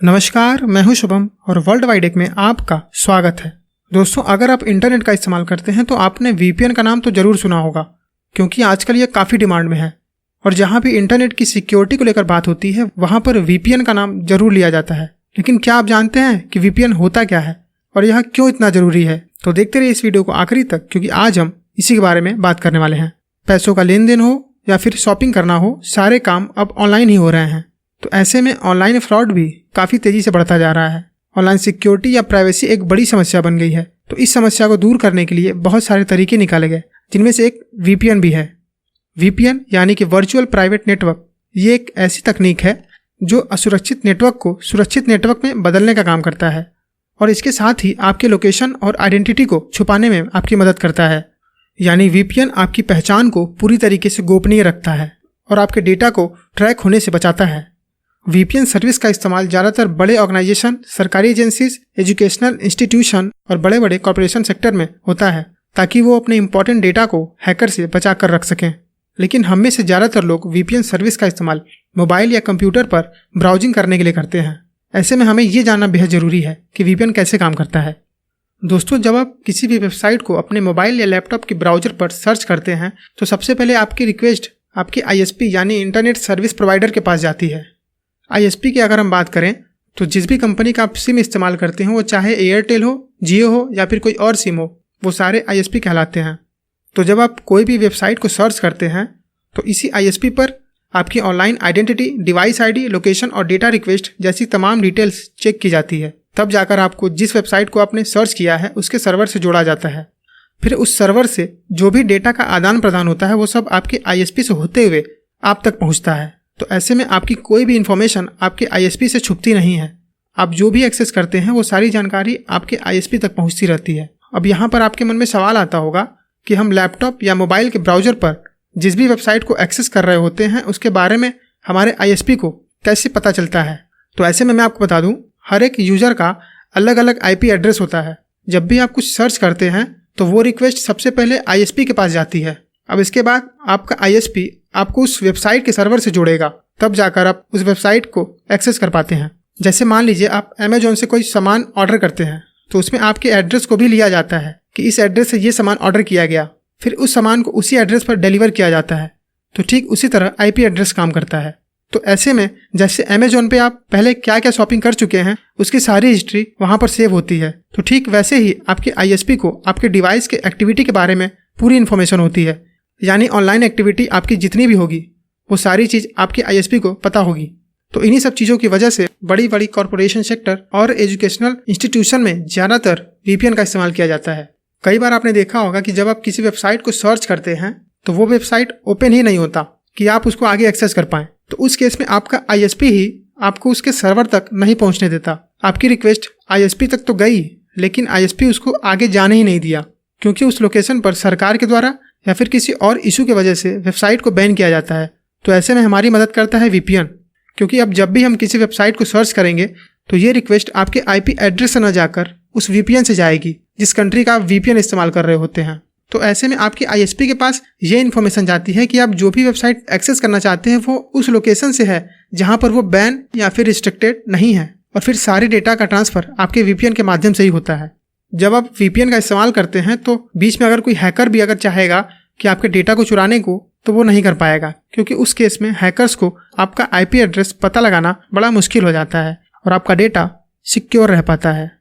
नमस्कार, मैं हूं शुभम और वर्ल्ड वाइड एक में आपका स्वागत है। दोस्तों, अगर आप इंटरनेट का इस्तेमाल करते हैं तो आपने वीपीएन का नाम तो जरूर सुना होगा, क्योंकि आजकल ये काफ़ी डिमांड में है और जहां भी इंटरनेट की सिक्योरिटी को लेकर बात होती है वहां पर वीपीएन का नाम जरूर लिया जाता है। लेकिन क्या आप जानते हैं कि वीपीएन होता क्या है और यह क्यों इतना जरूरी है? तो देखते रहिए इस वीडियो को आखिरी तक, क्योंकि आज हम इसी के बारे में बात करने वाले हैं। पैसों का लेन देन हो या फिर शॉपिंग करना हो, सारे काम अब ऑनलाइन ही हो रहे हैं। तो ऐसे में ऑनलाइन फ्रॉड भी काफ़ी तेज़ी से बढ़ता जा रहा है। ऑनलाइन सिक्योरिटी या प्राइवेसी एक बड़ी समस्या बन गई है। तो इस समस्या को दूर करने के लिए बहुत सारे तरीके निकाले गए, जिनमें से एक वीपीएन भी है। वीपीएन यानी कि वर्चुअल प्राइवेट नेटवर्क, ये एक ऐसी तकनीक है जो असुरक्षित नेटवर्क को सुरक्षित नेटवर्क में बदलने का काम करता है और इसके साथ ही आपके लोकेशन और आइडेंटिटी को छुपाने में आपकी मदद करता है। यानी वीपीएन आपकी पहचान को पूरी तरीके से गोपनीय रखता है और आपके डेटा को ट्रैक होने से बचाता है। वीपीएन सर्विस का इस्तेमाल ज़्यादातर बड़े ऑर्गेनाइजेशन, सरकारी एजेंसीज, एजुकेशनल इंस्टीट्यूशन और बड़े बड़े कॉर्पोरेशन सेक्टर में होता है, ताकि वो अपने इंपॉर्टेंट डेटा को हैकर से बचा कर रख सकें। लेकिन हम में से ज़्यादातर लोग वीपीएन सर्विस का इस्तेमाल मोबाइल या कंप्यूटर पर ब्राउजिंग करने के लिए करते हैं। ऐसे में हमें ये जानना बेहद ज़रूरी है कि वीपीएन कैसे काम करता है। दोस्तों, जब आप किसी भी वेबसाइट को अपने मोबाइल या लैपटॉप के ब्राउजर पर सर्च करते हैं तो सबसे पहले आपकी रिक्वेस्ट आपकी आईएसपी यानी इंटरनेट सर्विस प्रोवाइडर के पास जाती है। आईएसपी की अगर हम बात करें तो जिस भी कंपनी का आप सिम इस्तेमाल करते हो, वो चाहे एयरटेल हो, जियो हो या फिर कोई और सिम हो, वो सारे आईएसपी कहलाते हैं। तो जब आप कोई भी वेबसाइट को सर्च करते हैं तो इसी आईएसपी पर आपकी online identity, device ID, location और डेटा रिक्वेस्ट जैसी तमाम डिटेल्स चेक की जाती है। तब जाकर आपको जिस वेबसाइट को आपने सर्च किया है उसके सर्वर से जोड़ा जाता है। फिर उस सर्वर से जो भी डेटा का आदान प्रदान होता है वो सब आपके आईएसपी से होते हुए आप तक पहुँचता है। तो ऐसे में आपकी कोई भी इन्फॉर्मेशन आपके आईएसपी से छुपती नहीं है। आप जो भी एक्सेस करते हैं वो सारी जानकारी आपके आईएसपी तक पहुंचती रहती है। अब यहाँ पर आपके मन में सवाल आता होगा कि हम लैपटॉप या मोबाइल के ब्राउजर पर जिस भी वेबसाइट को एक्सेस कर रहे होते हैं उसके बारे में हमारे आईएसपी को कैसे पता चलता है? तो ऐसे में मैं आपको बता दूं, हर एक यूज़र का अलग अलग आईपी एड्रेस होता है। जब भी आप कुछ सर्च करते हैं तो वो रिक्वेस्ट सबसे पहले आईएसपी के पास जाती है। अब इसके बाद आपका आईएसपी आपको उस वेबसाइट के सर्वर से जोड़ेगा, तब जाकर आप उस वेबसाइट को एक्सेस कर पाते हैं। जैसे मान लीजिए आप अमेजोन से कोई सामान ऑर्डर करते हैं तो उसमें आपके एड्रेस को भी लिया जाता है कि इस एड्रेस से ये सामान ऑर्डर किया गया, फिर उस सामान को उसी एड्रेस पर डिलीवर किया जाता है। तो ठीक उसी तरह आईपी एड्रेस काम करता है। तो ऐसे में जैसे अमेजोन पे आप पहले क्या क्या शॉपिंग कर चुके हैं उसकी सारी हिस्ट्री वहाँ पर सेव होती है, तो ठीक वैसे ही आपके आईएसपी को आपके डिवाइस के एक्टिविटी के बारे में पूरी इन्फॉर्मेशन होती है। यानी ऑनलाइन एक्टिविटी आपकी जितनी भी होगी वो सारी चीज़ आपके आईएसपी को पता होगी। तो इन्हीं सब चीज़ों की वजह से बड़ी बड़ी कॉर्पोरेशन सेक्टर और एजुकेशनल इंस्टीट्यूशन में ज़्यादातर वीपीएन का इस्तेमाल किया जाता है। कई बार आपने देखा होगा कि जब आप किसी वेबसाइट को सर्च करते हैं तो वो वेबसाइट ओपन ही नहीं होता कि आप उसको आगे एक्सेस कर पाएँ। तो उस केस में आपका आईएसपी ही आपको उसके सर्वर तक नहीं पहुँचने देता। आपकी रिक्वेस्ट आईएसपी तक तो गई, लेकिन आईएसपी उसको आगे जाने ही नहीं दिया, क्योंकि उस लोकेशन पर सरकार के द्वारा या फिर किसी और इशू की वजह से वेबसाइट को बैन किया जाता है। तो ऐसे में हमारी मदद करता है वीपीएन, क्योंकि अब जब भी हम किसी वेबसाइट को सर्च करेंगे तो ये रिक्वेस्ट आपके आईपी एड्रेस से न जाकर उस वीपीएन से जाएगी जिस कंट्री का आप वीपीएन इस्तेमाल कर रहे होते हैं। तो ऐसे में आपके आईएसपी के पास ये इन्फॉर्मेशन जाती है कि आप जो भी वेबसाइट एक्सेस करना चाहते हैं वो उस लोकेशन से है जहाँ पर वो बैन या फिर रिस्ट्रिक्टेड नहीं है, और फिर सारे डेटा का ट्रांसफ़र आपके वीपीएन के माध्यम से ही होता है। जब आप वीपीएन का इस्तेमाल करते हैं तो बीच में अगर कोई हैकर भी अगर चाहेगा कि आपके डेटा को चुराने को, तो वो नहीं कर पाएगा, क्योंकि उस केस में हैकर्स को आपका आईपी एड्रेस पता लगाना बड़ा मुश्किल हो जाता है और आपका डेटा सिक्योर रह पाता है।